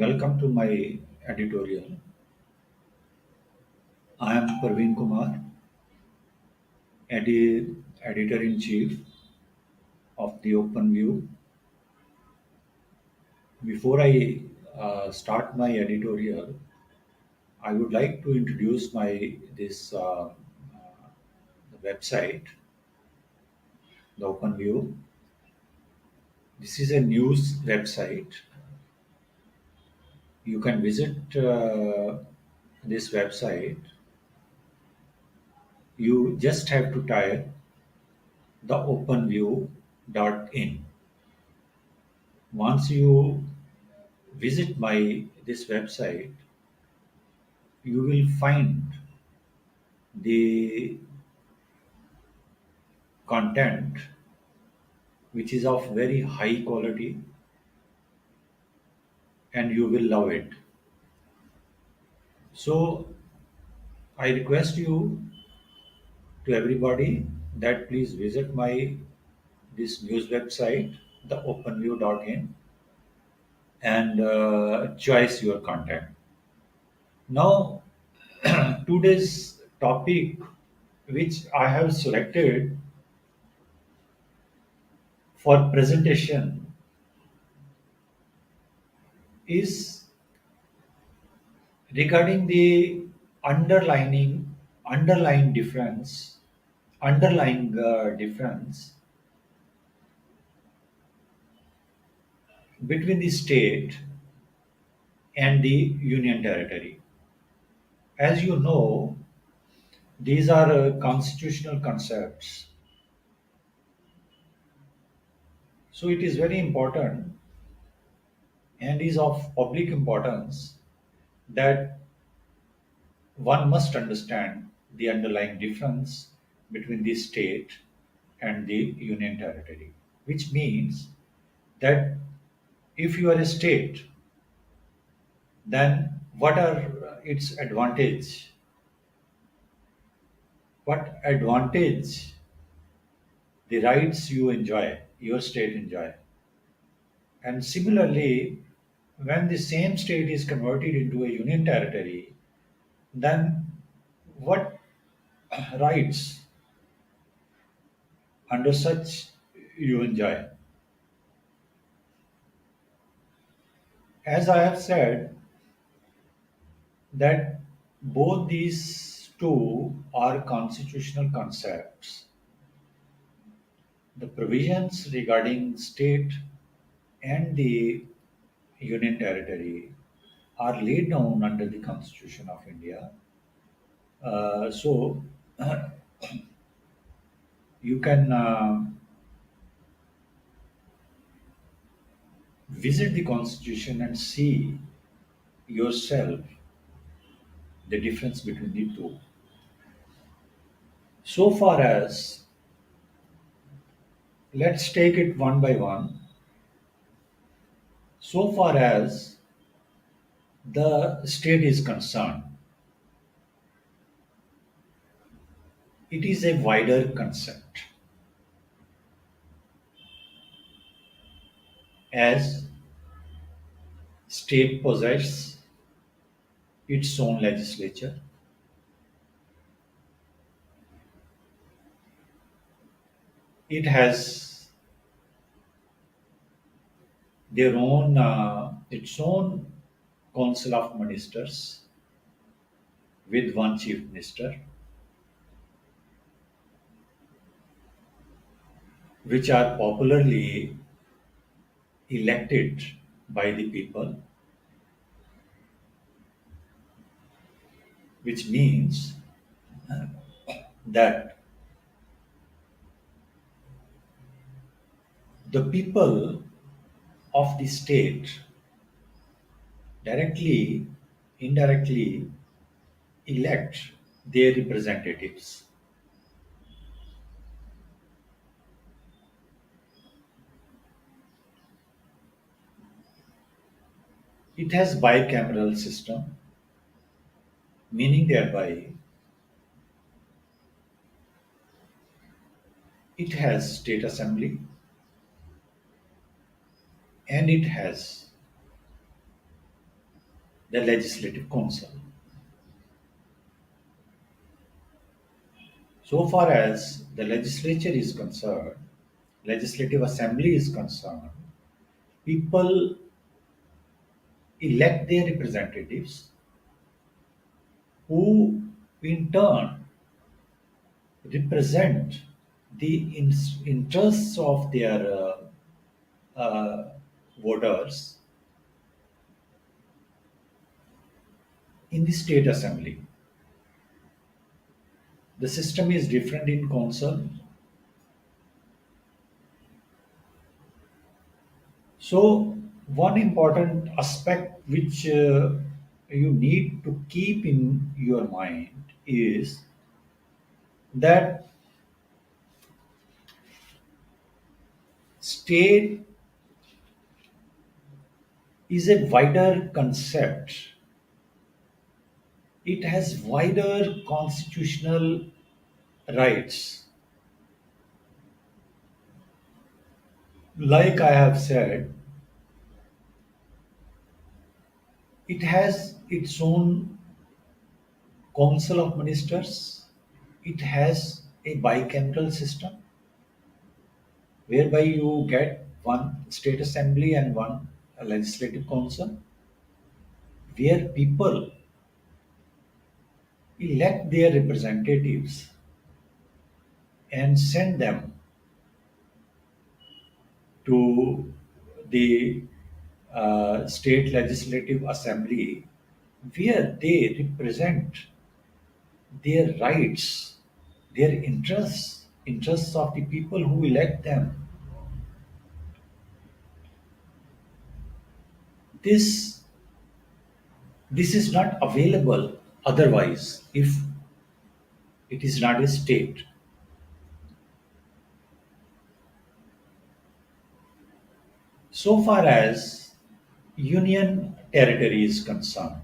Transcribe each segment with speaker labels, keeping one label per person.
Speaker 1: Welcome to my editorial. I am Parveen Kumar, editor in chief of the Open View. Before I start my editorial, I would like to introduce my this website, the Open View. This is a news website. You can visit this website. You just have to type theopenview.in. Once you visit my this website, you will find the content which is of very high quality and you will love it. So I request you to everybody that please visit my this news website, theopenview.in, and choice your content. Now today's topic which I have selected for presentation is regarding the underlining underlying difference underlying difference between the state and the union territory. As you know, these are constitutional concepts, so it is very important and is of public importance that one must understand the underlying difference between the state and the union territory, which means that if you are a state, then what are its advantage? What advantage the rights you enjoy, your state enjoy? And similarly, when the same state is converted into a union territory, then what rights under such you enjoy? As I have said, that both these two are constitutional concepts. The provisions regarding state and the union territory are laid down under the Constitution of India. So you can visit the Constitution and see yourself the difference between the two. So far as let's take it one by one. So far as the state is concerned, it is a wider concept as state possesses its own legislature. It has their own its own council of ministers with one chief minister, which are popularly elected by the people, which means that the people of the state directly, indirectly elect their representatives. It has bicameral system, meaning thereby it has state assembly and it has the Legislative Council. So far as the legislature is concerned, Legislative Assembly is concerned, people elect their representatives who in turn represent the interests of their uh, voters in the state assembly. The system is different in council. So, one important aspect which you need to keep in your mind is that state is a wider concept. It has wider constitutional rights. Like I have said, it has its own council of ministers. It has a bicameral system whereby you get one state assembly and one legislative council, where people elect their representatives and send them to the state legislative assembly, where they represent their rights, their interests of the people who elect them. This this is not available otherwise if it is not a state. So far as union territory is concerned,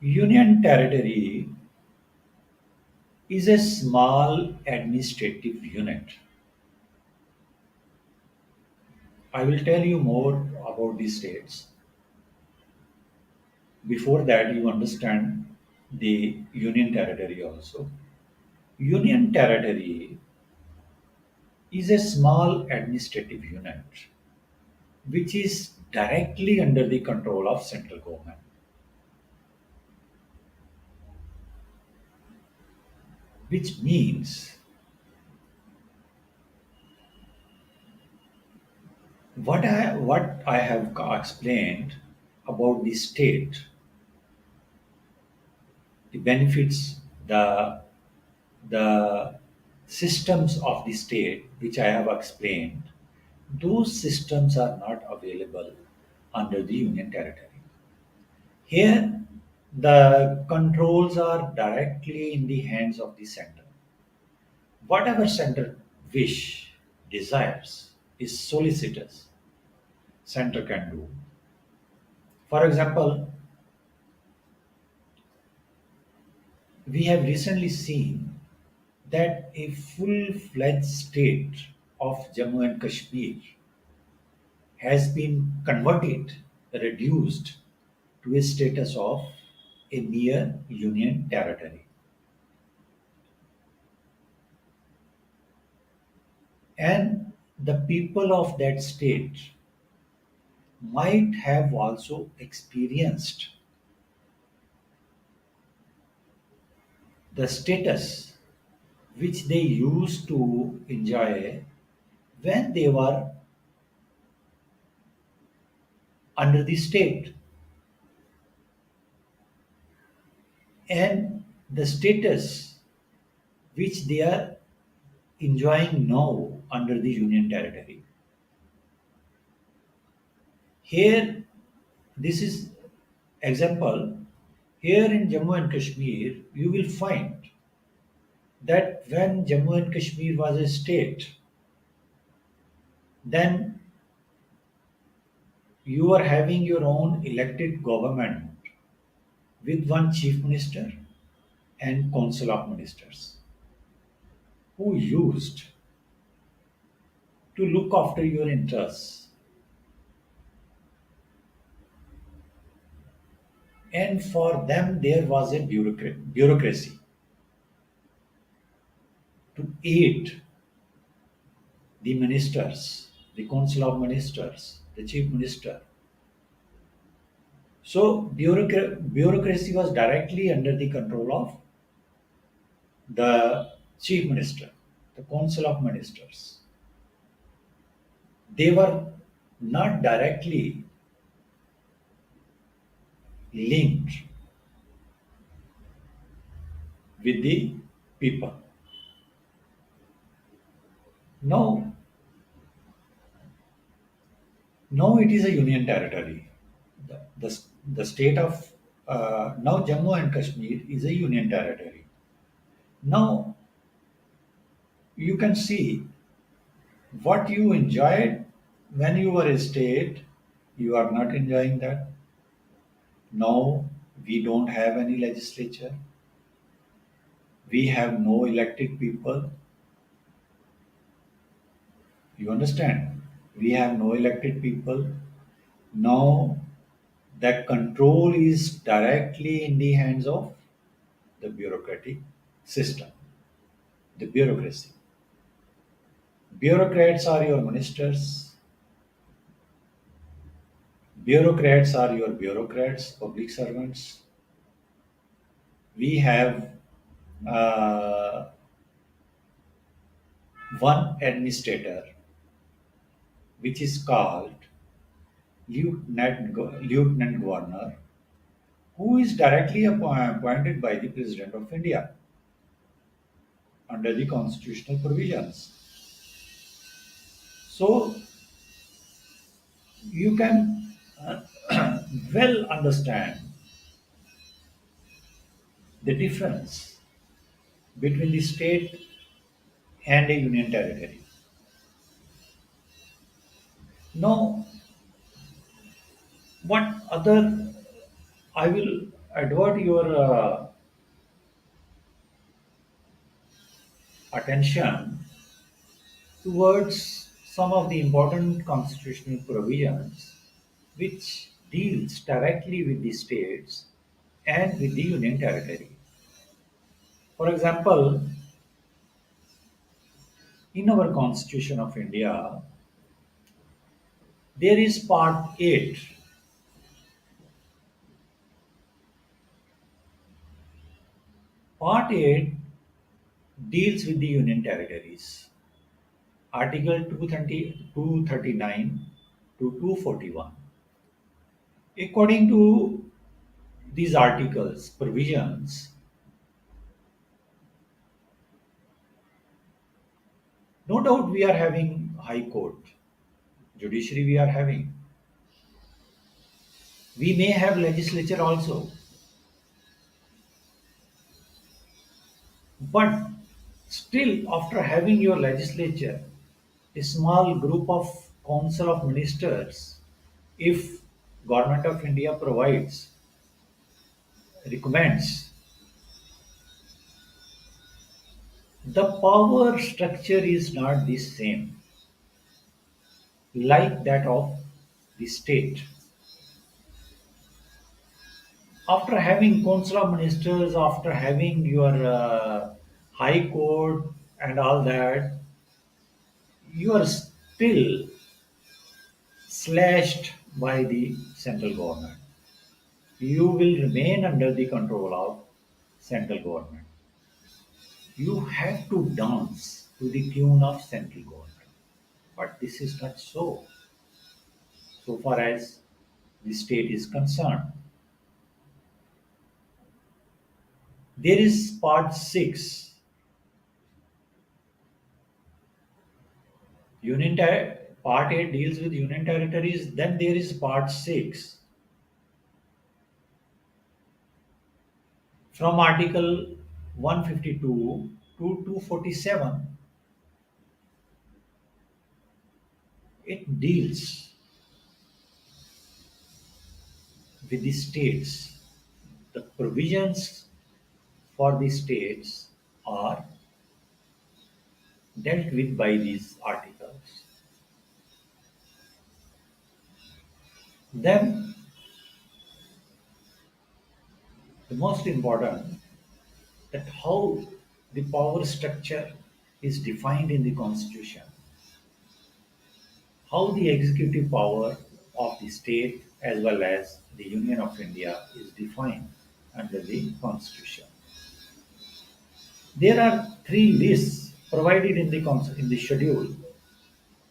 Speaker 1: union territory is a small administrative unit. I will tell you more about the states. Before that, you understand the union territory also. Union territory is a small administrative unit which is directly under the control of central government, which means what I have explained about the state, the benefits, the systems of the state which I have explained, those systems are not available under the union territory. Here, the controls are directly in the hands of the center. Whatever center wish, desires, is solicitous, center can do. For example, we have recently seen that a full-fledged state of Jammu and Kashmir has been converted, reduced to a status of a mere union territory. And the people of that state might have also experienced the status which they used to enjoy when they were under the state, and the status which they are enjoying now under the union territory. Here, this is example. Here in Jammu and Kashmir, you will find that when Jammu and Kashmir was a state, then you are having your own elected government with one chief minister and council of ministers who used to look after your interests. And for them, there was a bureaucracy to aid the ministers, the council of ministers, the chief minister. So bureaucracy was directly under the control of the chief minister, the council of ministers. They were not directly linked with the people. Now, now it is a union territory. The state of now Jammu and Kashmir is a union territory. Now you can see what you enjoyed when you were a state, you are not enjoying that. Now we don't have any legislature. We have no elected people. You understand? We have no elected people. Now that control is directly in the hands of the bureaucratic system, the bureaucracy. Bureaucrats are your ministers, bureaucrats are your bureaucrats, public servants. We have uh, one administrator, which is called Lieutenant Governor, who is directly appointed by the President of India under the constitutional provisions. So you can well understand the difference between the state and a union territory. Now, what other I will advert your attention towards some of the important constitutional provisions which deals directly with the states and with the union territory. For example, in our Constitution of India, there is Part 8. Part 8 deals with the union territories. Article 239 to 241. According to these articles, provisions, no doubt we are having High Court, judiciary we are having. We may have legislature also, but still after having your legislature, a small group of council of ministers, if government of India provides, recommends, the power structure is not the same like that of the state. After having council of ministers, after having your high court and all that, you are still slashed by the central government. You will remain under the control of central government. You have to dance to the tune of central government. But this is not so, so far as the state is concerned. There is part 6. Part 8 deals with union territories. Then there is part 6. From Article 152 to 247, it deals with the states. The provisions for the states are dealt with by these articles. Then The most important that how the power structure is defined in the constitution, how the executive power of the state as well as the Union of India is defined under the constitution. There are three lists provided in the schedule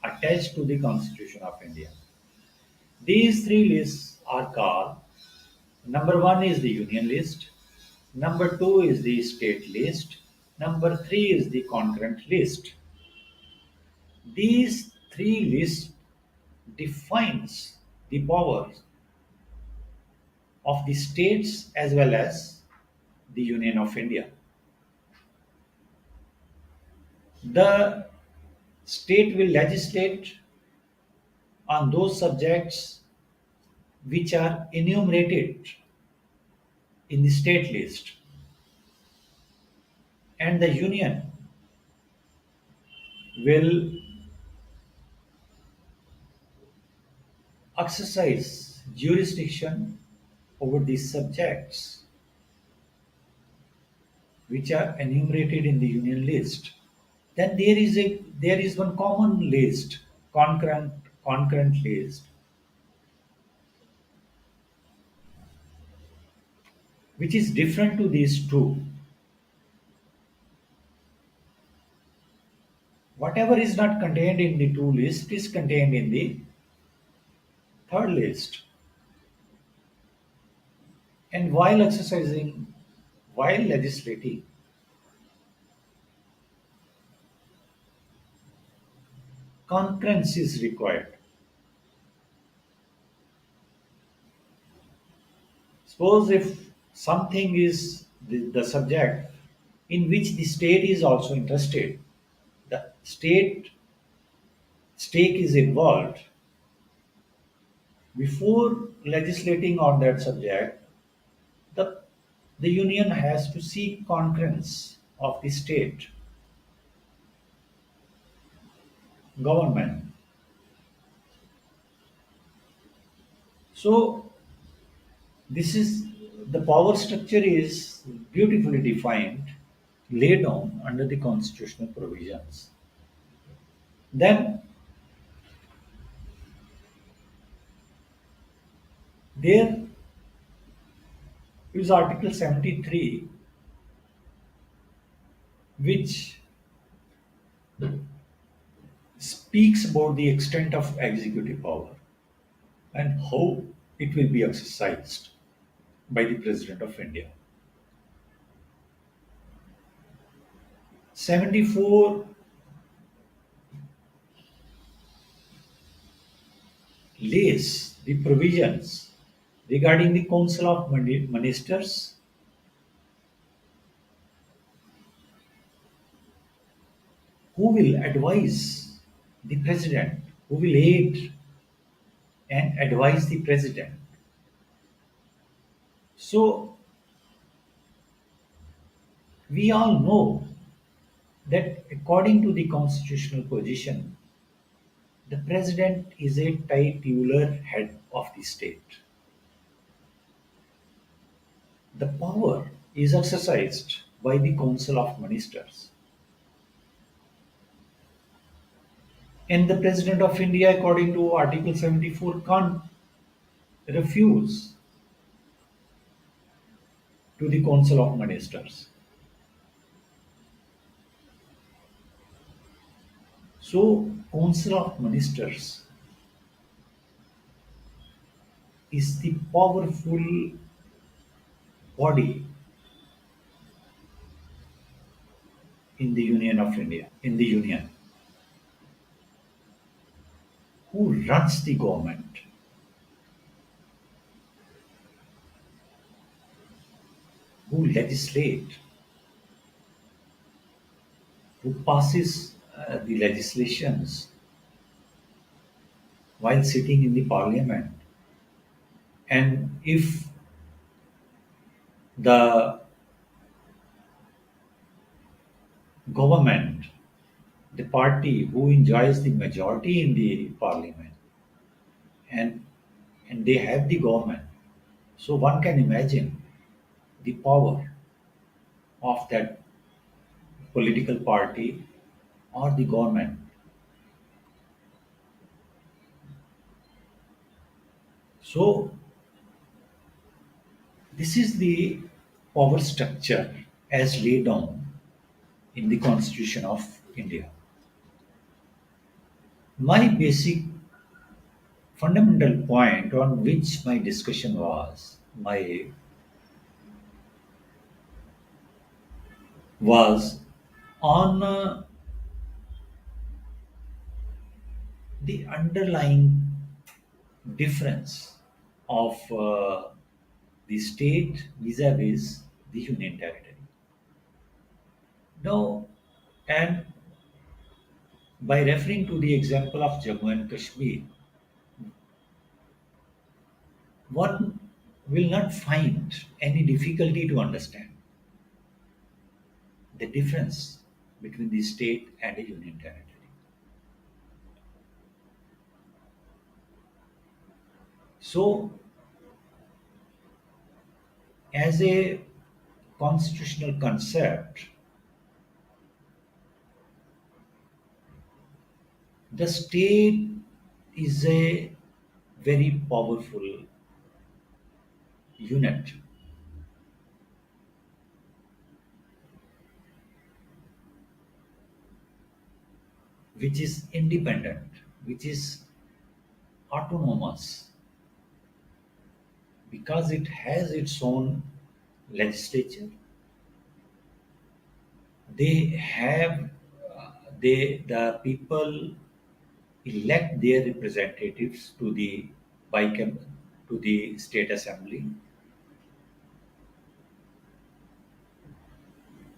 Speaker 1: attached to the Constitution of India. These three lists are called: number one is the Union list, number two is the state list, number three is the concurrent list. These three lists defines the powers of the states as well as the Union of India. The state will legislate on those subjects which are enumerated in the state list, and the union will exercise jurisdiction over these subjects which are enumerated in the union list. Then there is one common list, concurrent list, which is different to these two. Whatever is not contained in the two list is contained in the third list. And while legislating, concurrence is required. Suppose if something is the subject in which the state is also interested, the state stake is involved, before legislating on that subject, the, the union has to seek concurrence of the state government. So this is the power structure is beautifully defined, laid down under the constitutional provisions. Then there is Article 73, which speaks about the extent of executive power and how it will be exercised by the President of India. 74 lays the provisions regarding the Council of Ministers, who will advise the President, who will aid and advise the President. So we all know that according to the constitutional position, the President is a titular head of the state. The power is exercised by the Council of Ministers. And the President of India, according to Article 74, can't refuse to the Council of Ministers. So, Council of Ministers is the powerful body in the Union of India, in the Union, who runs the government, who legislate, who passes the legislations while sitting in the parliament. And if the government, the party who enjoys the majority in the parliament, and they have the government, so one can imagine the power of that political party or the government. So, this is the power structure as laid down in the Constitution of India. My basic fundamental point on which my discussion was on the underlying difference of the state vis-a-vis the union territory. Now, and by referring to the example of Jammu and Kashmir, one will not find any difficulty to understand the difference between the state and a union territory. So, as a constitutional concept, the state is a very powerful unit which is independent, which is autonomous, because it has its own legislature. They have the people elect their representatives to the bicam to the state assembly.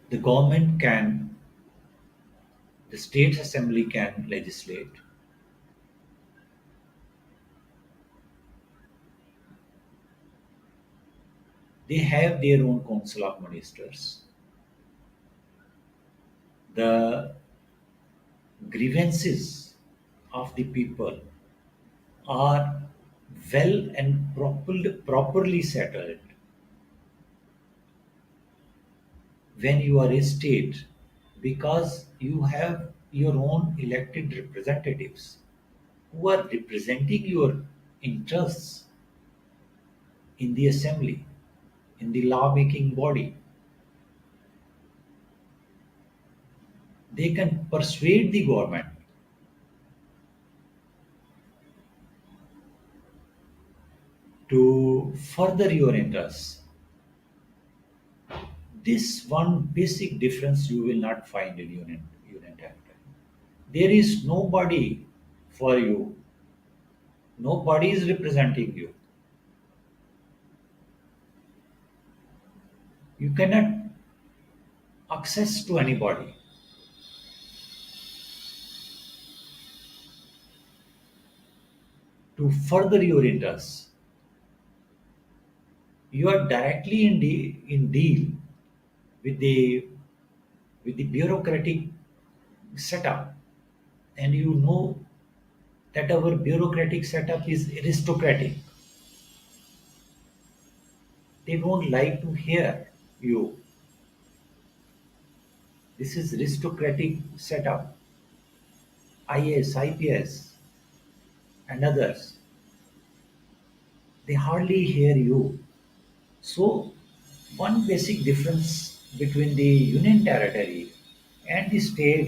Speaker 1: The government can, the state assembly can legislate. They have their own council of ministers. The grievances of the people are well and properly settled when you are a state, because you have your own elected representatives who are representing your interests in the assembly, in the law-making body. They can persuade the government to further your interests. This one basic difference you will not find in union territory. There is nobody for you. Nobody is representing you. You cannot access to anybody to further your interests. You are directly in deal with the bureaucratic setup, and you know that our bureaucratic setup is aristocratic. They don't like to hear you. This is aristocratic setup. IAS, IPS, and others, they hardly hear you. So, one basic difference between the union territory and the state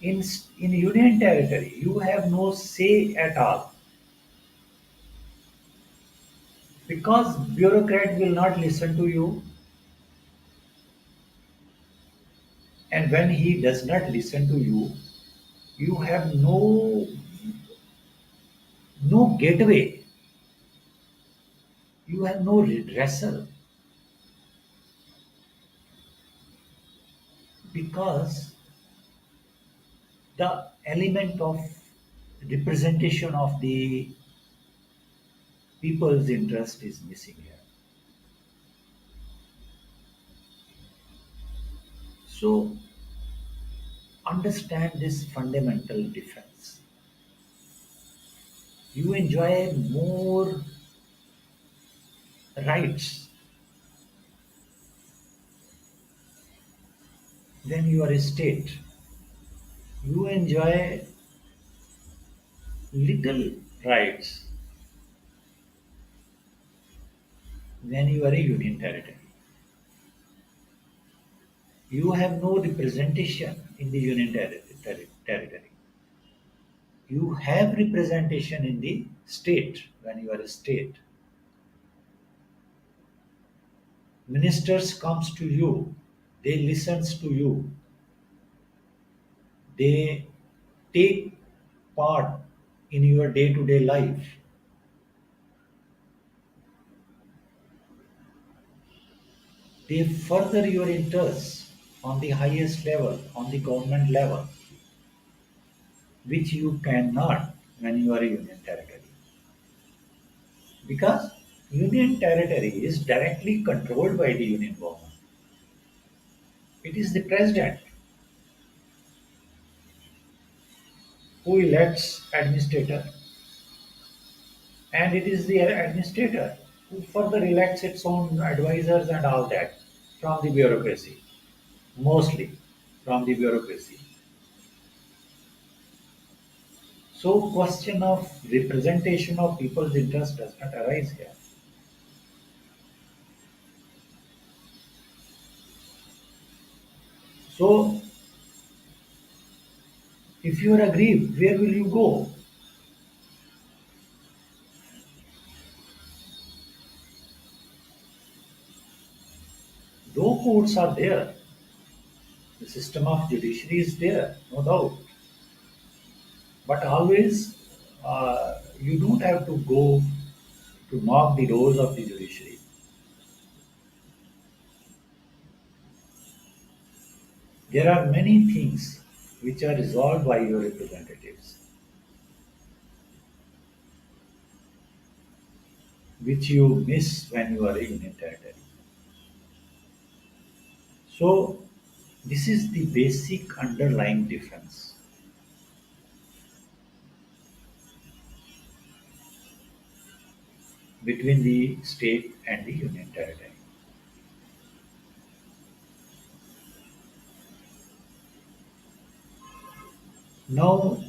Speaker 1: is in union territory you have no say at all, because bureaucrat will not listen to you, and when he does not listen to you, you have no gateway, you have no redressal, because the element of representation of the people's interest is missing here. So understand this fundamental difference. You enjoy more rights then you are a state. You enjoy little rights when you are a union territory. You have no representation in the union territory. You have representation in the state when you are a state. Ministers comes to you, they listens to you, they take part in your day-to-day life. They further your interests on the highest level, on the government level, which you cannot when you are a union territory. Because union territory is directly controlled by the union government. It is the president who elects administrator, and it is the administrator who further elects its own advisors and all that from the bureaucracy, mostly from the bureaucracy. So question of representation of people's interest does not arise here. So if you are aggrieved, where will you go? Though courts are there, the system of judiciary is there, no doubt. But always you don't have to go to knock the doors of the judiciary. There are many things which are resolved by your representatives, which you miss when you are in union territory. So this is the basic underlying difference between the state and the union territory. Now,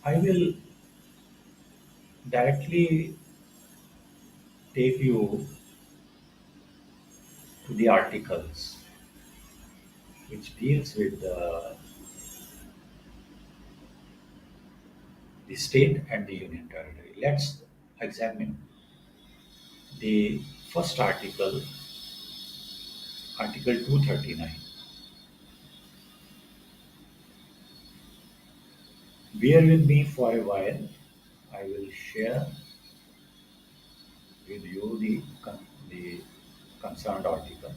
Speaker 1: I will directly take you to the articles which deals with the state and the union territory. Let's examine the first article, Article 239. Bear with me for a while. I will share with you the concerned article.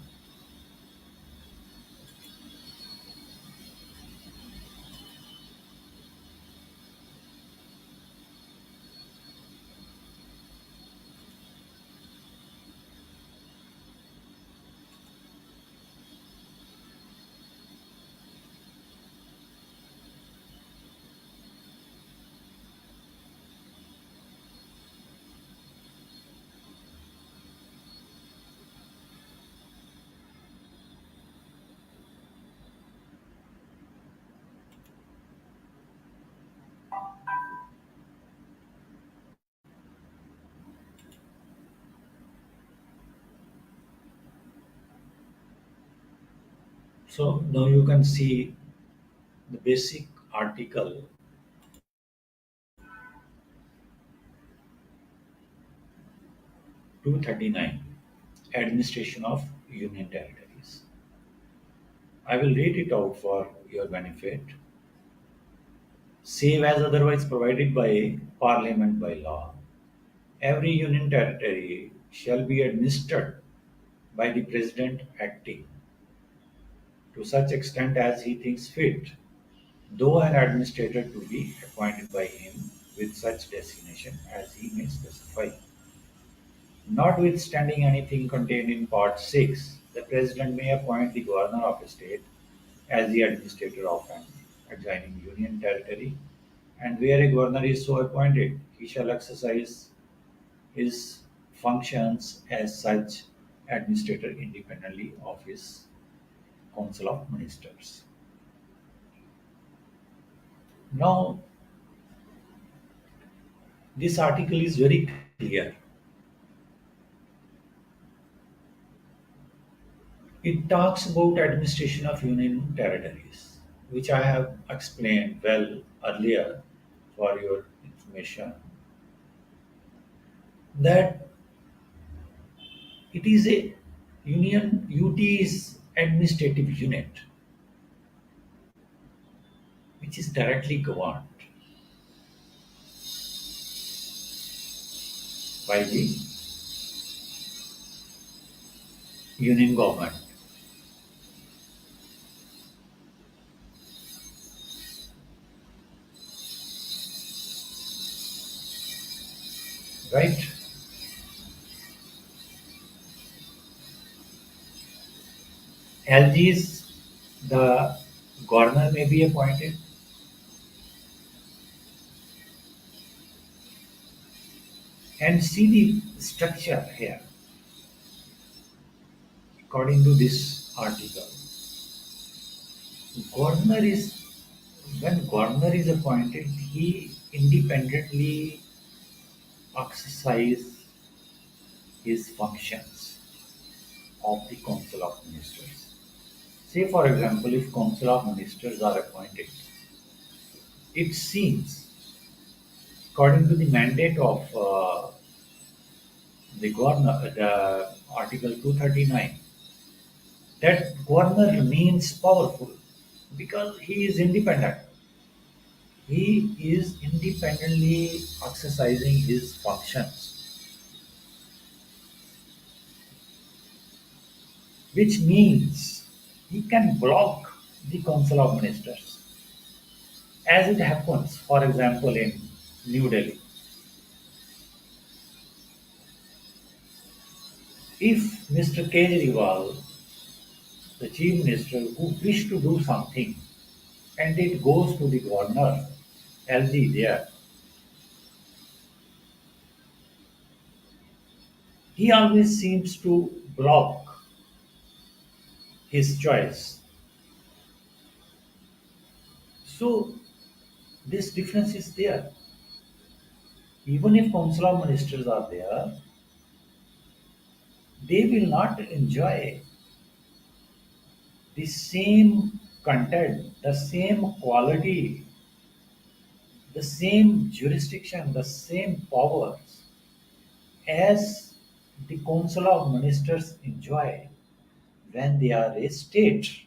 Speaker 1: So now you can see the basic article 239, Administration of Union Territories. I will read it out for your benefit. Save as otherwise provided by Parliament by law, every union territory shall be administered by the President acting to such extent as he thinks fit, though an administrator to be appointed by him with such designation as he may specify. Notwithstanding anything contained in Part 6, the President may appoint the Governor of a state as the administrator of an adjoining union territory, and where a governor is so appointed, he shall exercise his functions as such administrator independently of his council of ministers. Now, this article is very clear. It talks about administration of union territories, which I have explained well earlier for your information, that it is a union UT's administrative unit which is directly governed by the union government. Right? LGs, the governor may be appointed, and see the structure here according to this article. Governor is when governor is appointed, he independently exercise his functions of the council of ministers. Say, for example, if council of ministers are appointed, it seems, according to the mandate of the governor, the Article 239, that governor remains powerful because he is independent. He is independently exercising his functions, which means he can block the council of ministers, as it happens, for example, in New Delhi. If Mr. Kejriwal, the chief minister, who wish to do something, and it goes to the governor, LG there, he always seems to block his choice. So this difference is there. Even if council of ministers are there, they will not enjoy the same content, the same quality, the same jurisdiction, the same powers as the council of ministers enjoy when they are a state.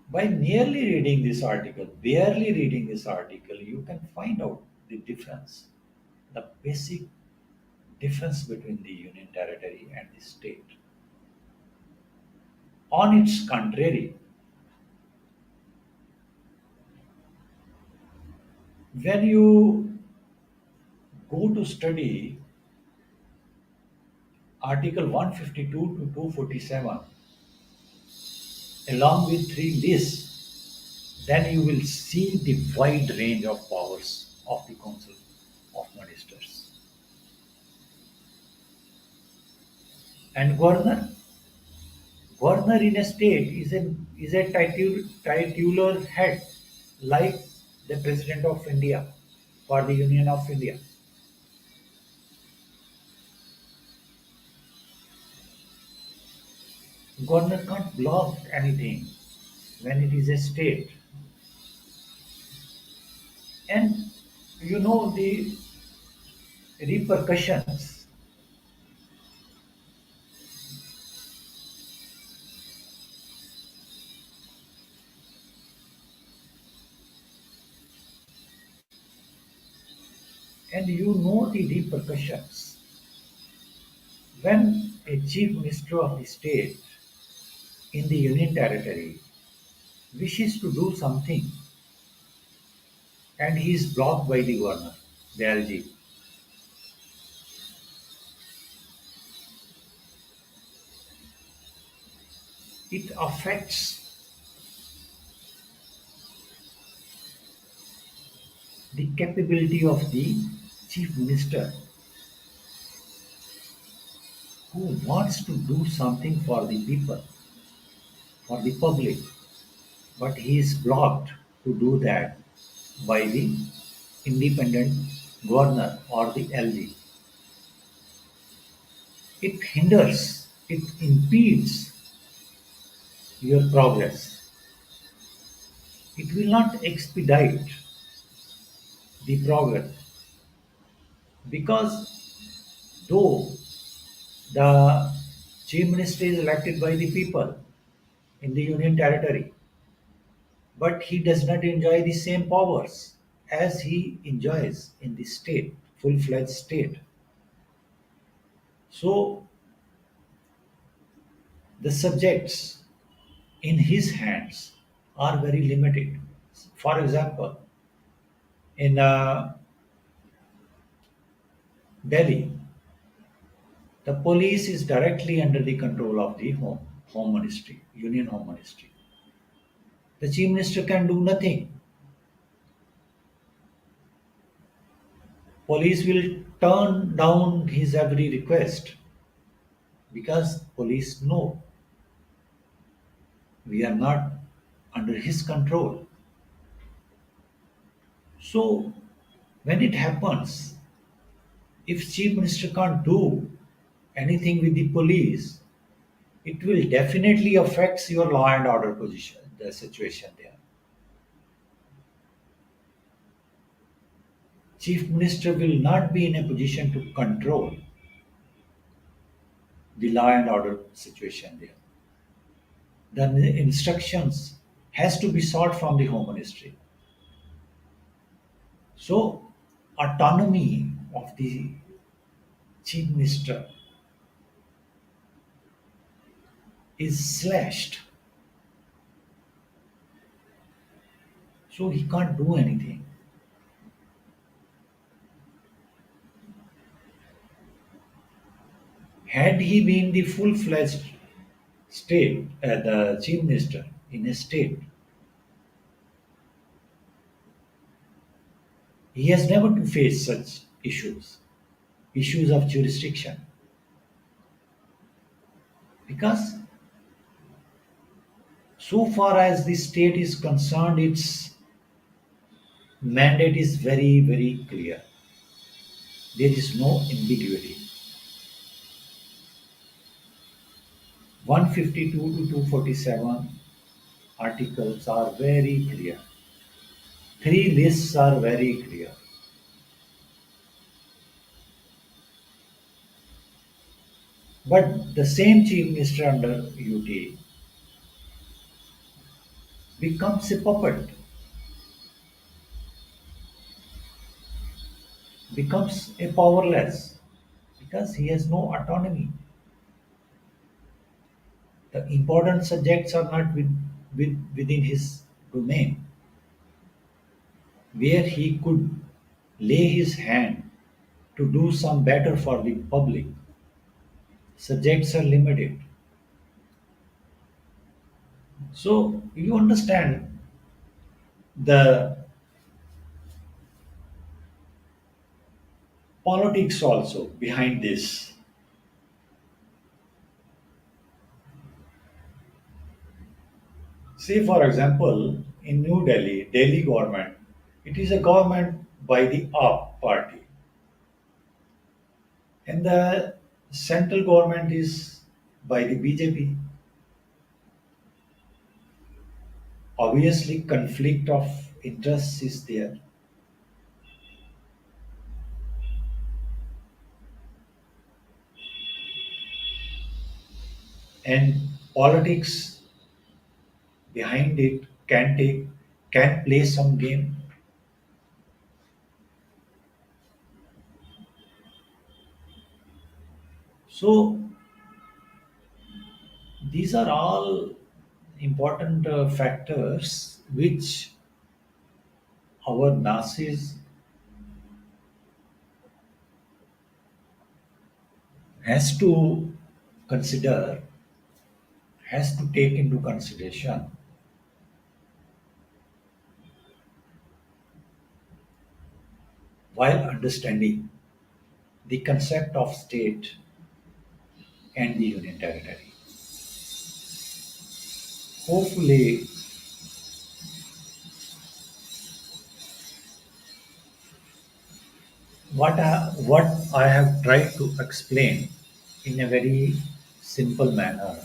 Speaker 1: By merely reading this article, barely reading this article, you can find out the difference, the basic difference between the union territory and the state. On its contrary, when you go to study Article 152 to 247 along with three lists, then you will see the wide range of powers of the Council of Ministers. And governor in a state is a titular head, like the President of India for the Union of India. Governor can't block anything when it is a state. And you know the repercussions, and you know the repercussions when a chief minister of the state in the union territory wishes to do something and he is blocked by the governor, the LG. It affects the capability of the chief minister who wants to do something for the people, for the public, but he is blocked to do that by the independent governor or the LG. It hinders, it impedes your progress. It will not expedite the progress because though the chief minister is elected by the people in the union territory, but he does not enjoy the same powers as he enjoys in the state, full-fledged state. So the subjects in his hands are very limited. For example, in Delhi, the police is directly under the control of the home ministry, union home ministry. The chief minister can do nothing. Police will turn down his every request because police know we are not under his control. So when it happens, if chief minister can't do anything with the police, it will definitely affect your law and order position, the situation there. Chief minister will not be in a position to control the law and order situation there. The instructions has to be sought from the home ministry. So autonomy of the chief minister is slashed. So he can't do anything. Had he been the full-fledged state, the chief minister in a state, he has never to face such issues of jurisdiction, because so far as the state is concerned, its mandate is very, very clear. There is no ambiguity. 152 to 247 articles are very clear. Three lists are very clear. But the same chief minister under UT becomes a puppet, becomes a powerless, because he has no autonomy. The important subjects are not within his domain, where he could lay his hand to do some better for the public. Subjects are limited. So you understand the politics also behind this. Say, for example, in New Delhi, Delhi government, it is a government by the AAP party, and the central government is by the BJP. Obviously, conflict of interests is there, and politics behind it can play some game. So these are all important factors which our masses has to consider, has to take into consideration. while understanding the concept of state and the union territory. Hopefully, what I have tried to explain in a very simple manner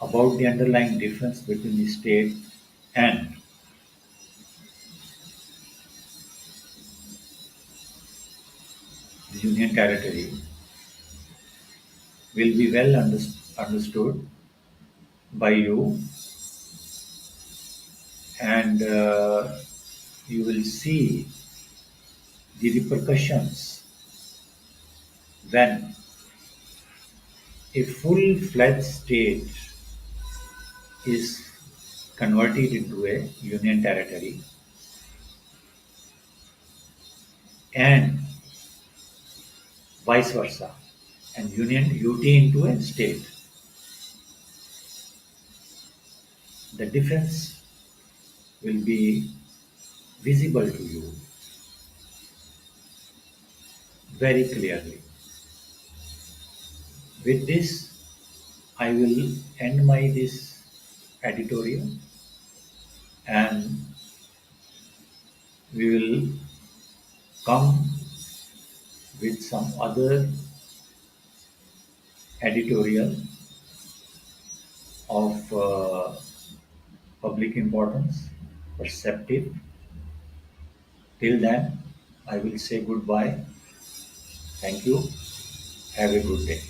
Speaker 1: about the underlying difference between the state and the union territory will be well understood by you, and you will see the repercussions when a full-fledged state is converted into a union territory and vice versa, and union UT into a state. The difference will be visible to you very clearly. With this, I will end my this editorial, and we will come with some other editorial of public importance, perceptive. Till then, I will say goodbye. Thank you. Have a good day.